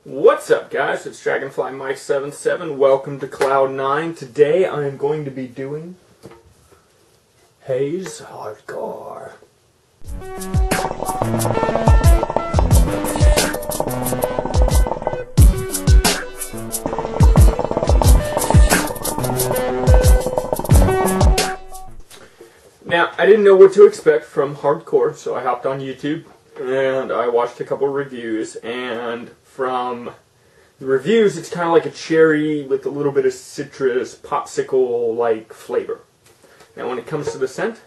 What's up, guys? It's Dragonfly Mike 77. Welcome to Cloud 9. Today I am going to be doing Haze Hardcore. Now, I didn't know what to expect from Hardcore, so I hopped on YouTube and I watched a couple reviews, and from the reviews, it's kind of like a cherry with a little bit of citrus, popsicle-like flavor. Now, when it comes to the scent,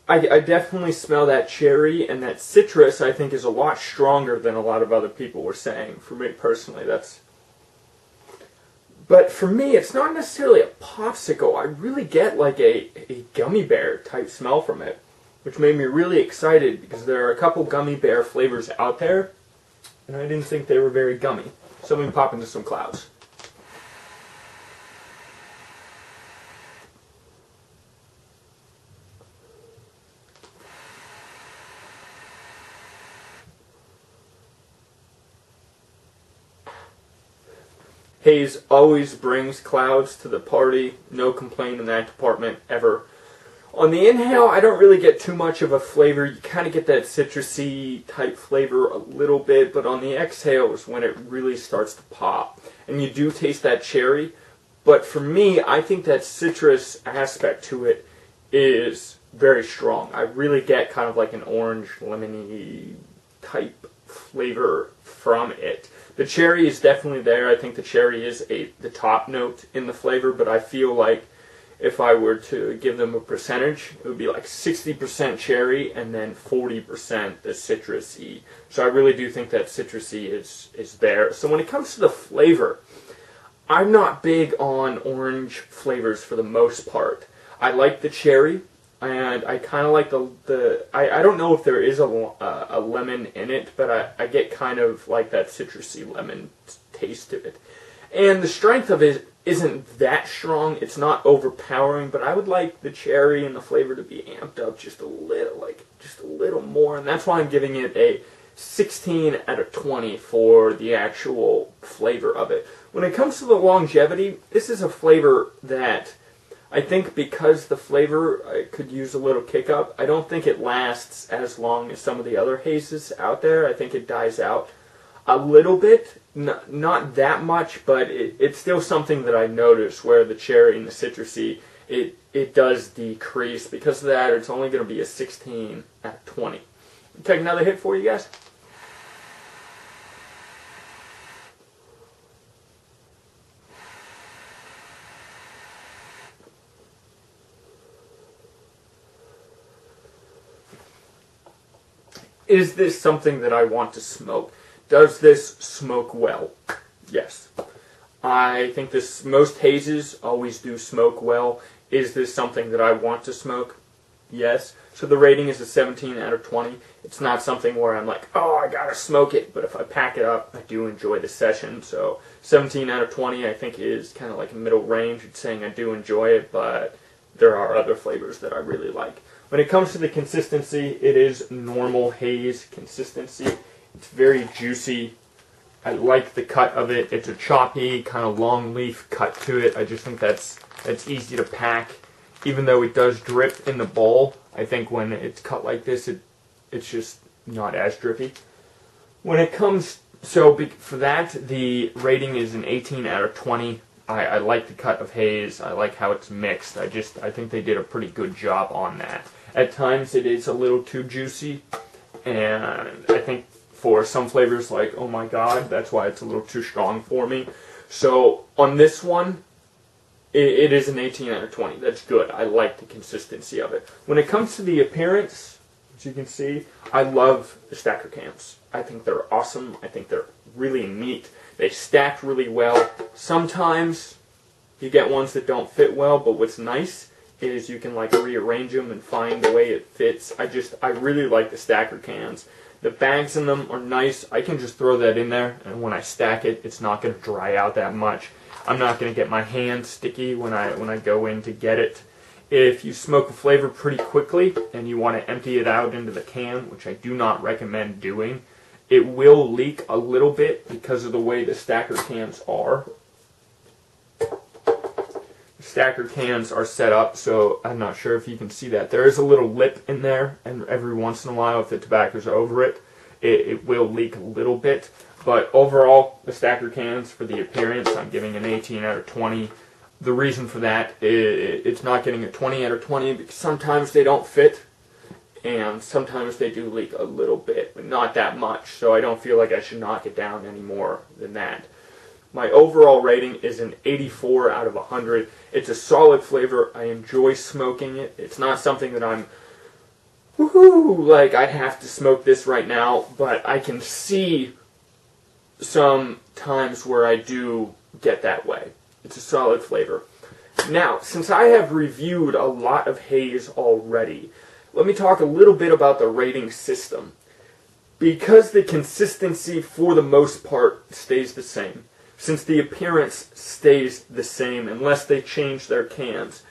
I definitely smell that cherry, and that citrus, I think, is a lot stronger than a lot of other people were saying. For me, personally, that's... But for me, it's not necessarily a popsicle. I really get like a gummy bear type smell from it, which made me really excited because there are a couple gummy bear flavors out there, and I didn't think they were very gummy. So let me pop into some clouds. Haze always brings clouds to the party. No complaint in that department ever. On the inhale, I don't really get too much of a flavor. You kind of get that citrusy type flavor a little bit, but on the exhale is when it really starts to pop. And you do taste that cherry, but for me, I think that citrus aspect to it is very strong. I really get kind of like an orange, lemony type flavor from it. The cherry is definitely there. I think the cherry is the top note in the flavor, but I feel like if I were to give them a percentage, it would be like 60% cherry and then 40% the citrusy. So I really do think that citrusy is there. So when it comes to the flavor, I'm not big on orange flavors for the most part. I like the cherry, and I kind of like I don't know if there is a lemon in it, but I get kind of like that citrusy lemon taste to it. And the strength of it isn't that strong. It's not overpowering, but I would like the cherry and the flavor to be amped up just a little more, and that's why I'm giving it a 16 out of 20 for the actual flavor of it. When it comes to the longevity, this is a flavor that I think because the flavor could use a little kick up, I don't think it lasts as long as some of the other hazes out there. I think it dies out a little bit, not that much, but it's still something that I notice where the cherry and the citrusy, it does decrease. Because of that, it's only going to be a 16 out of 20. Take another hit for you guys. Is this something that I want to smoke? Does this smoke well? Yes. I think most hazes always do smoke well. Is this something that I want to smoke? Yes. So the rating is a 17 out of 20. It's not something where I'm like, oh, I gotta smoke it. But if I pack it up, I do enjoy the session. So 17 out of 20 I think is kind of like a middle range. It's saying I do enjoy it, but there are other flavors that I really like. When it comes to the consistency, it is normal haze consistency. It's very juicy. I like the cut of it. It's a choppy, kind of long leaf cut to it. I just think that's easy to pack. Even though it does drip in the bowl, I think when it's cut like this, it's just not as drippy. When it comes, for that, the rating is an 18 out of 20. I like the cut of haze. I like how it's mixed. I think they did a pretty good job on that. At times it is a little too juicy, and I think for some flavors like, oh my god, that's why it's a little too strong for me. So on this one, it is an 18 out of 20. That's good. I like the consistency of it. When it comes to the appearance, as you can see, I love the stacker cans. I think they're awesome. I think they're really neat. They stack really well. Sometimes you get ones that don't fit well, but what's nice is you can like rearrange them and find the way it fits. I really like the stacker cans. The bags in them are nice. I can just throw that in there, and when I stack it, it's not going to dry out that much. I'm not going to get my hands sticky when I go in to get it. If you smoke a flavor pretty quickly and you want to empty it out into the can, which I do not recommend doing, It will leak a little bit because of the way the stacker cans are. Stacker cans are set up, so I'm not sure if you can see that. There is a little lip in there, and every once in a while, if the tobacco's over it, it will leak a little bit. But overall, the stacker cans, for the appearance, I'm giving an 18 out of 20. The reason for that is it's not getting a 20 out of 20 because sometimes they don't fit, and sometimes they do leak a little bit, but not that much, so I don't feel like I should knock it down any more than that. My overall rating is an 84 out of 100. It's a solid flavor. I enjoy smoking it. It's not something that I'm, woohoo, like I have to smoke this right now, but I can see some times where I do get that way. It's a solid flavor. Now, since I have reviewed a lot of Haze already, let me talk a little bit about the rating system. Because the consistency, for the most part, stays the same, since the appearance stays the same unless they change their cans,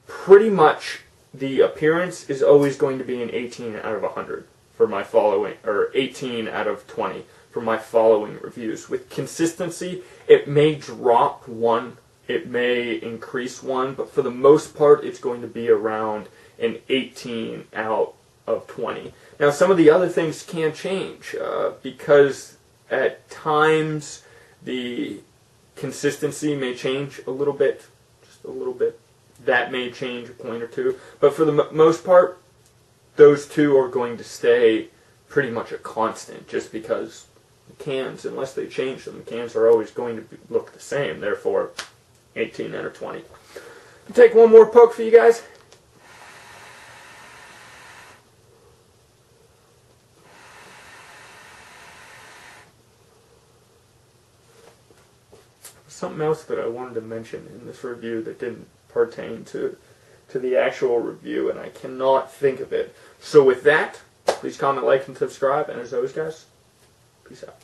pretty much the appearance is always going to be an 18 out of 100 for my following, or 18 out of 20 for my following reviews. With consistency, it may drop one, it may increase one, but for the most part, it's going to be around an 18 out of 20. Now, some of the other things can change because at times the consistency may change a little bit, just a little bit. That may change a point or two, but for the most part, those two are going to stay pretty much a constant, just because the cans, unless they change them, the cans are always going to look the same. Therefore, 18 out of 20. I'll take one more poke for you guys. Something else that I wanted to mention in this review that didn't pertain to the actual review, and I cannot think of it. So with that, please comment, like, and subscribe, and as always, guys, peace out.